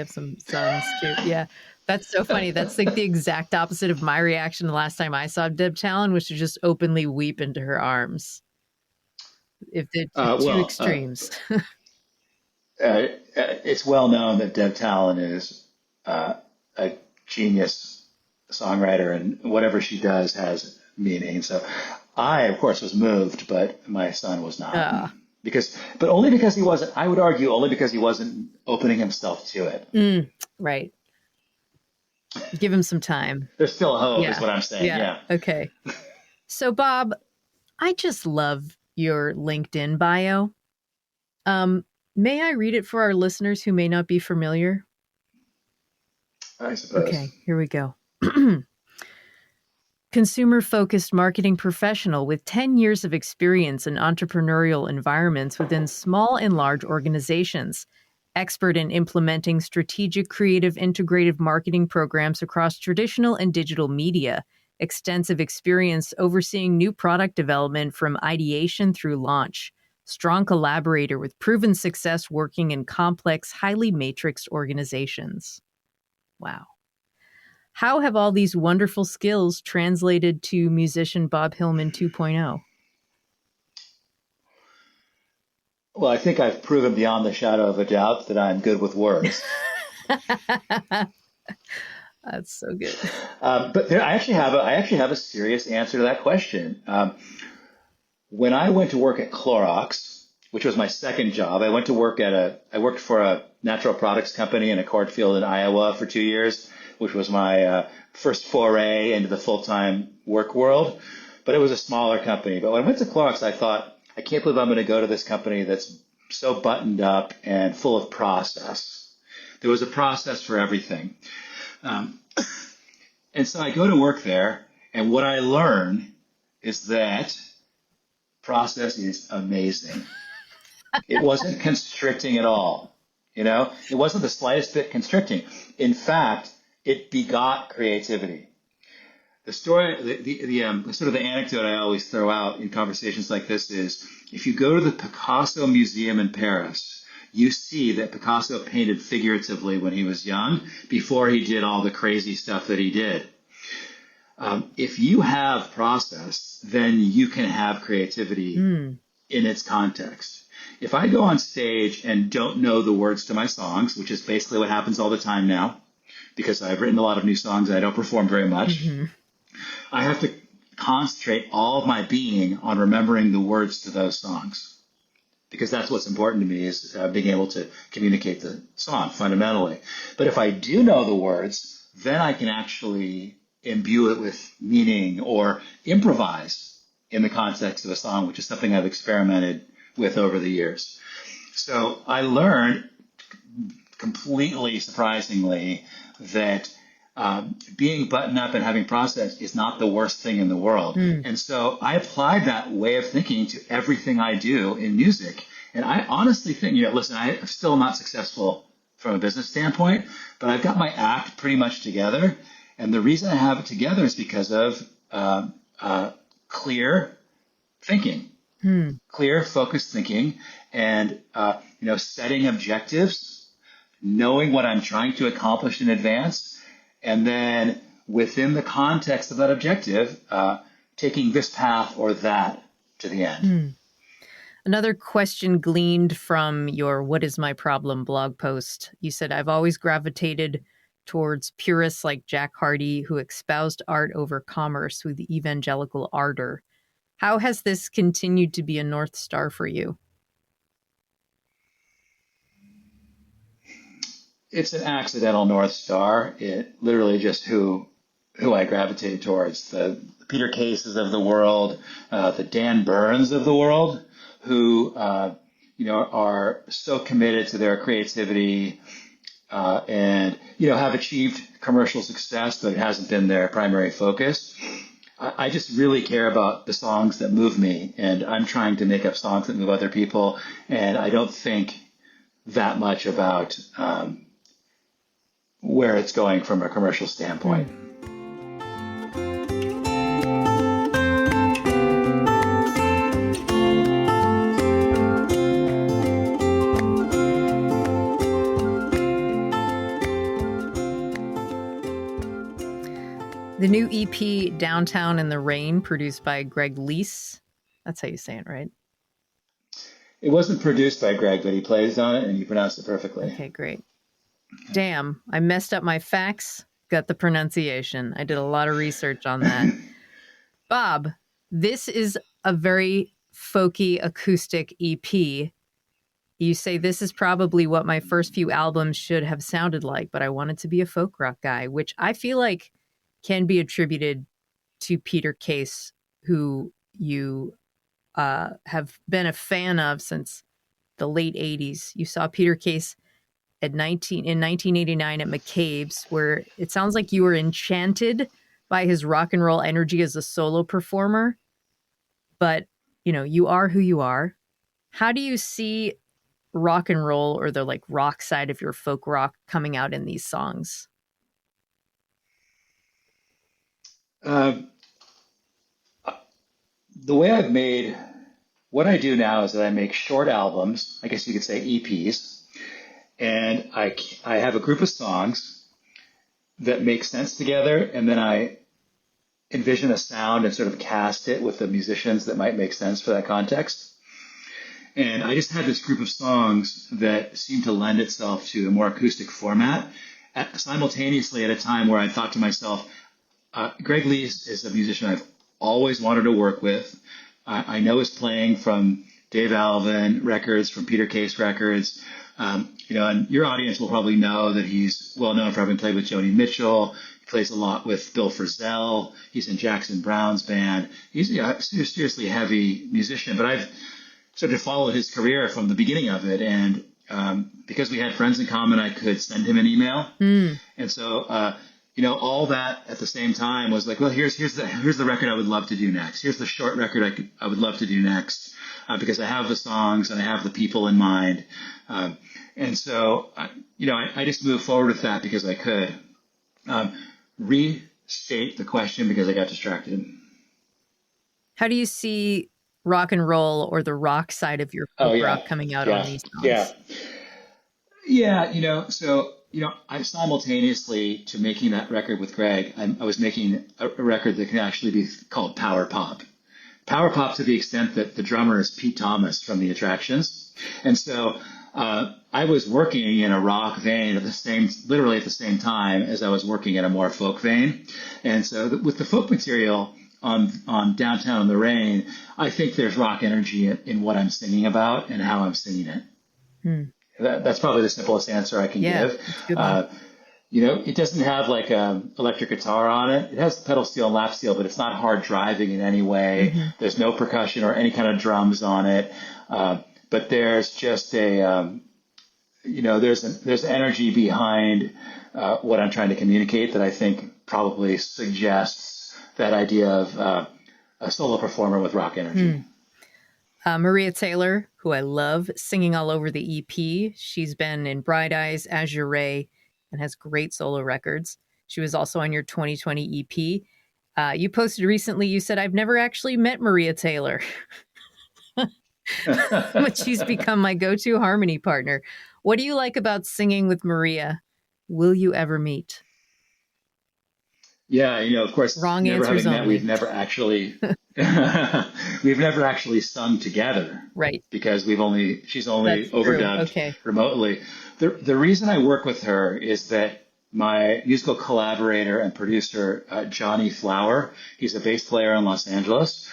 Speaker 1: some sons too. Yeah. That's so funny. That's like the exact opposite of my reaction the last time I saw Deb Talon, was to just openly weep into her arms. If the two extremes.
Speaker 4: It's well known that Deb Talon is a genius songwriter, and whatever she does has meaning. So I, of course, was moved, but my son was not. But only because he wasn't, I would argue, only because he wasn't opening himself to it.
Speaker 1: Right. Give him some time.
Speaker 4: There's still a hope, is what I'm saying. Yeah.
Speaker 1: Okay. So, Bob, I just love your LinkedIn bio. May I read it for our listeners who may not be familiar?
Speaker 4: I suppose.
Speaker 1: Okay, here we go. Consumer-focused marketing professional with 10 years of experience in entrepreneurial environments within small and large organizations. Expert in implementing strategic, creative, integrative marketing programs across traditional and digital media. Extensive experience overseeing new product development from ideation through launch. Strong collaborator with proven success working in complex, highly matrixed organizations. Wow. How have all these wonderful skills translated to musician Bob Hillman 2.0?
Speaker 4: Well, I think I've proven beyond the shadow of a doubt that I'm good with words.
Speaker 1: That's so good.
Speaker 4: But I actually have a serious answer to that question. When I went to work at Clorox, which was my second job, I worked for a natural products company in a cornfield in Iowa for 2 years, which was my first foray into the full-time work world. But it was a smaller company. But when I went to Clorox, I thought, I can't believe I'm going to go to this company that's so buttoned up and full of process. There was a process for everything. And so I go to work there, and what I learn is that process is amazing. It wasn't constricting at all. It wasn't the slightest bit constricting. In fact, it begot creativity. The story, the sort of the anecdote I always throw out in conversations like this is, if you go to the Picasso Museum in Paris, you see that Picasso painted figuratively when he was young, before he did all the crazy stuff that he did. If you have process, then you can have creativity in its context. if I go on stage and don't know the words to my songs, which is basically what happens all the time now, because I've written a lot of new songs and I don't perform very much, I have to concentrate all of my being on remembering the words to those songs, because that's what's important to me, is being able to communicate the song fundamentally. But if I do know the words, then I can actually imbue it with meaning or improvise in the context of a song, which is something I've experimented with over the years. So I learned, completely surprisingly, that being buttoned up and having process is not the worst thing in the world. And so I applied that way of thinking to everything I do in music. And I honestly think, listen, I'm still not successful from a business standpoint, but I've got my act pretty much together. And the reason I have it together is because of clear thinking, clear, focused thinking, and setting objectives, knowing what I'm trying to accomplish in advance, and then within the context of that objective, taking this path or that to the end.
Speaker 1: Another question gleaned from your What Is My Problem blog post. You said, I've always gravitated towards purists like Jack Hardy, who espoused art over commerce with evangelical ardor. How has this continued to be a North Star for you?
Speaker 4: It's an accidental North Star. It literally just who I gravitate towards. The Peter Cases of the world, the Dan Burns of the world, who are so committed to their creativity and have achieved commercial success, but it hasn't been their primary focus. I just really care about the songs that move me, and I'm trying to make up songs that move other people, and I don't think that much about where it's going from a commercial standpoint.
Speaker 1: The new EP, Downtown in the Rain, produced by Greg Leese. That's how you say it, right?
Speaker 4: It wasn't produced by Greg, but he plays on it and you pronounced it perfectly.
Speaker 1: Okay, great. Damn, I messed up my facts, got the pronunciation. I did a lot of research on that. Bob, this is a very folky acoustic EP. You say this is probably what my first few albums should have sounded like, but I wanted to be a folk rock guy, which I feel like can be attributed to Peter Case, who you have been a fan of since the late 80s. You saw Peter Case in 1989 at McCabe's, where it sounds like you were enchanted by his rock and roll energy as a solo performer. But, you are who you are. How do you see rock and roll, or the rock side of your folk rock, coming out in these songs?
Speaker 4: The way I've made what I do now is that I make short albums, I guess you could say EPs, and I have a group of songs that make sense together, and then I envision a sound and sort of cast it with the musicians that might make sense for that context. And I just had this group of songs that seemed to lend itself to a more acoustic format, simultaneously at a time where I thought to myself, Greg Leese is a musician I've always wanted to work with. I know his playing from Dave Alvin records, from Peter Case records. And your audience will probably know that he's well known for having played with Joni Mitchell. He plays a lot with Bill Frisell. He's in Jackson Brown's band. He's a seriously heavy musician, but I've sort of followed his career from the beginning of it. And because we had friends in common, I could send him an email. And so, all that at the same time was like, well, here's the record I would love to do next. Here's the short record I would love to do next, because I have the songs and I have the people in mind. And so, I just moved forward with that because I could. Restate the question because I got distracted.
Speaker 1: How do you see rock and roll, or the rock side of your folk rock, coming out on these songs? I simultaneously to making that record with Greg, I was making a record that can actually be called power pop,
Speaker 4: power pop to the extent that the drummer is Pete Thomas from the Attractions. And so I was working in a rock vein literally at the same time as I was working in a more folk vein. And so with the folk material on Downtown in the Rain, I think there's rock energy in what I'm singing about and how I'm singing it. That's probably the simplest answer I can give. It doesn't have like an electric guitar on it. It has pedal steel and lap steel, but it's not hard driving in any way. There's no percussion or any kind of drums on it. But there's just there's energy behind what I'm trying to communicate that I think probably suggests that idea of a solo performer with rock energy.
Speaker 1: Maria Taylor, who I love, singing all over the EP. She's been in Bright Eyes, Azure Ray, and has great solo records. She was also on your 2020 EP. You posted recently, you said, I've never actually met Maria Taylor, but she's become my go-to harmony partner. What do you like about singing with Maria? Will you ever meet?
Speaker 4: Yeah, of course,
Speaker 1: wrong answers only.
Speaker 4: We've never actually sung together,
Speaker 1: right?
Speaker 4: Because she's only overdubbed remotely. The reason I work with her is that my musical collaborator and producer, Johnny Flower, he's a bass player in Los Angeles,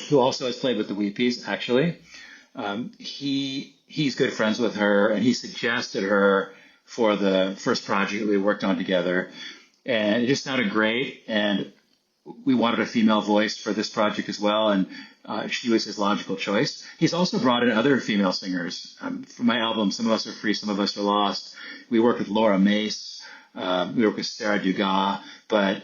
Speaker 4: who also has played with the Weepies, actually. He's good friends with her, and he suggested her for the first project that we worked on together. And it just sounded great, and we wanted a female voice for this project as well, and she was his logical choice. He's also brought in other female singers. For my album, Some of Us Are Free, Some of Us Are Lost, we worked with Laura Mace, we worked with Sarah Dugas, but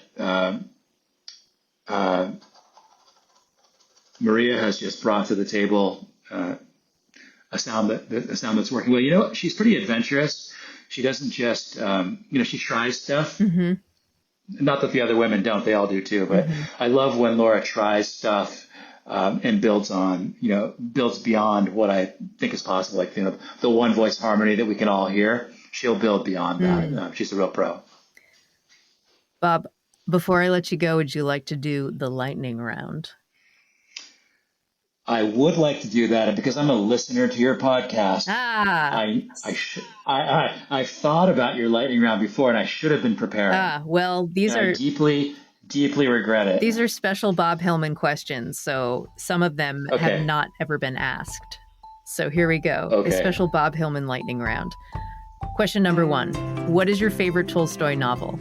Speaker 4: Maria has just brought to the table a sound that's working well. She's pretty adventurous. She doesn't just, she tries stuff. Not that the other women don't, they all do too, but I love when Laura tries stuff and builds beyond what I think is possible. Like, the one voice harmony that we can all hear, she'll build beyond that. She's a real pro.
Speaker 1: Bob, before I let you go, would you like to do the lightning round?
Speaker 4: I would like to do that, and because I'm a listener to your podcast, I thought about your lightning round before, and I should have been prepared.
Speaker 1: Well, I
Speaker 4: deeply regret it.
Speaker 1: These are special Bob Hillman questions, so some of them have not ever been asked. So here we go. A special Bob Hillman lightning round. Question number 1. What is your favorite Tolstoy novel?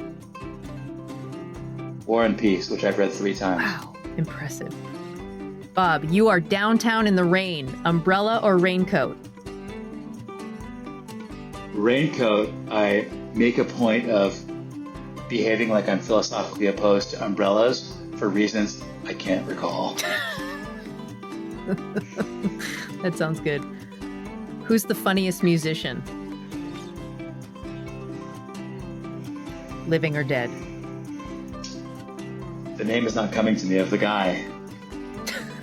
Speaker 4: War and Peace, which I've read 3 times.
Speaker 1: Wow, impressive. Bob, you are downtown in the rain. Umbrella or raincoat?
Speaker 4: Raincoat. I make a point of behaving like I'm philosophically opposed to umbrellas for reasons I can't recall.
Speaker 1: That sounds good. Who's the funniest musician? Living or dead?
Speaker 4: The name is not coming to me of the guy.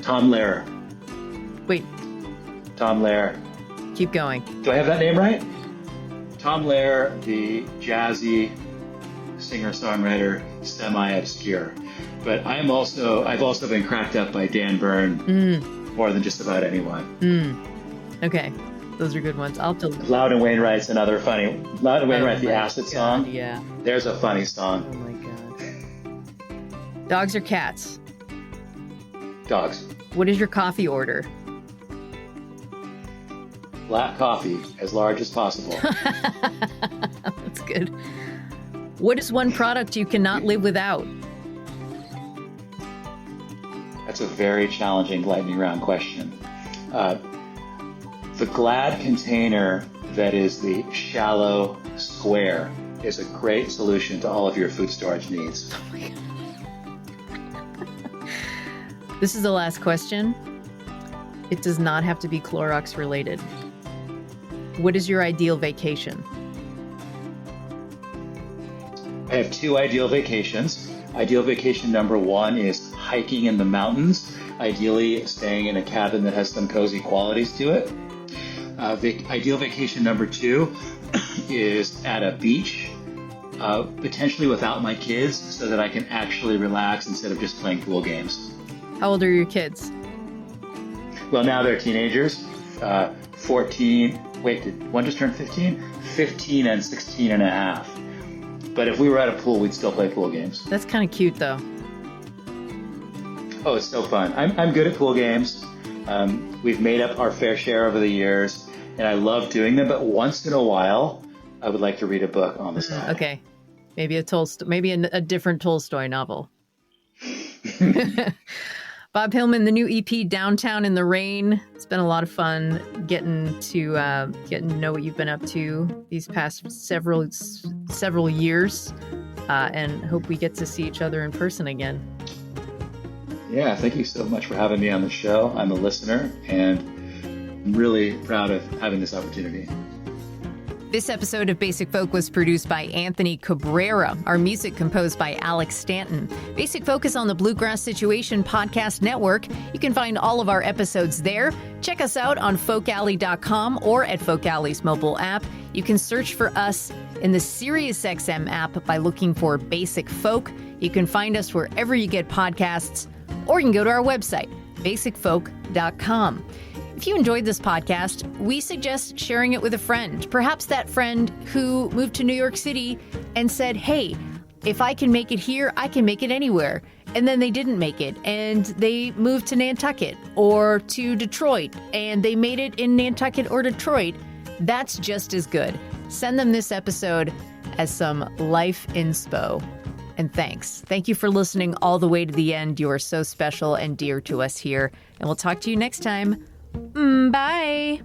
Speaker 4: Tom Lehrer.
Speaker 1: Wait.
Speaker 4: Tom Lehrer.
Speaker 1: Keep going.
Speaker 4: Do I have that name right? Tom Lehrer, the jazzy singer-songwriter, semi-obscure. But I've also been cracked up by Dan Byrne more than just about anyone.
Speaker 1: Okay. Those are good ones. I'll tell you.
Speaker 4: Loud and Wainwright's another funny. Loud and Wainwright, the Acid song.
Speaker 1: Yeah.
Speaker 4: There's a funny song.
Speaker 1: Oh my God. Dogs or cats?
Speaker 4: Dogs.
Speaker 1: What is your coffee order?
Speaker 4: Black coffee, as large as possible.
Speaker 1: That's good. What is one product you cannot live without?
Speaker 4: That's a very challenging lightning round question. The Glad container that is the shallow square is a great solution to all of your food storage needs.
Speaker 1: Oh my God. This is the last question. It does not have to be Clorox related. What is your ideal vacation?
Speaker 4: I have 2 ideal vacations. Ideal vacation number 1 is hiking in the mountains, ideally staying in a cabin that has some cozy qualities to it. Ideal vacation number 2 is at a beach, potentially without my kids, so that I can actually relax instead of just playing pool games.
Speaker 1: How old are your kids?
Speaker 4: Well, now they're teenagers, 14. Wait, did one just turn 15? 15 and 16 and a half. But if we were at a pool, we'd still play pool games.
Speaker 1: That's kind of cute, though.
Speaker 4: Oh, it's so fun. I'm good at pool games. We've made up our fair share over the years, and I love doing them. But once in a while, I would like to read a book on the side.
Speaker 1: Okay. Maybe a different Tolstoy novel. Bob Hillman, the new EP Downtown in the Rain. It's been a lot of fun getting to know what you've been up to these past several years, and hope we get to see each other in person again.
Speaker 4: Yeah, thank you so much for having me on the show. I'm a listener, and I'm really proud of having this opportunity.
Speaker 1: This episode of Basic Folk was produced by Anthony Cabrera. Our music composed by Alex Stanton. Basic Folk is on the Bluegrass Situation Podcast Network. You can find all of our episodes there. Check us out on folkalley.com or at Folk Alley's mobile app. You can search for us in the SiriusXM app by looking for Basic Folk. You can find us wherever you get podcasts, or you can go to our website, basicfolk.com. If you enjoyed this podcast, we suggest sharing it with a friend, perhaps that friend who moved to New York City and said, hey, if I can make it here, I can make it anywhere. And then they didn't make it, and they moved to Nantucket or to Detroit, and they made it in Nantucket or Detroit. That's just as good. Send them this episode as some life inspo. And thanks. Thank you for listening all the way to the end. You are so special and dear to us here. And we'll talk to you next time. Bye.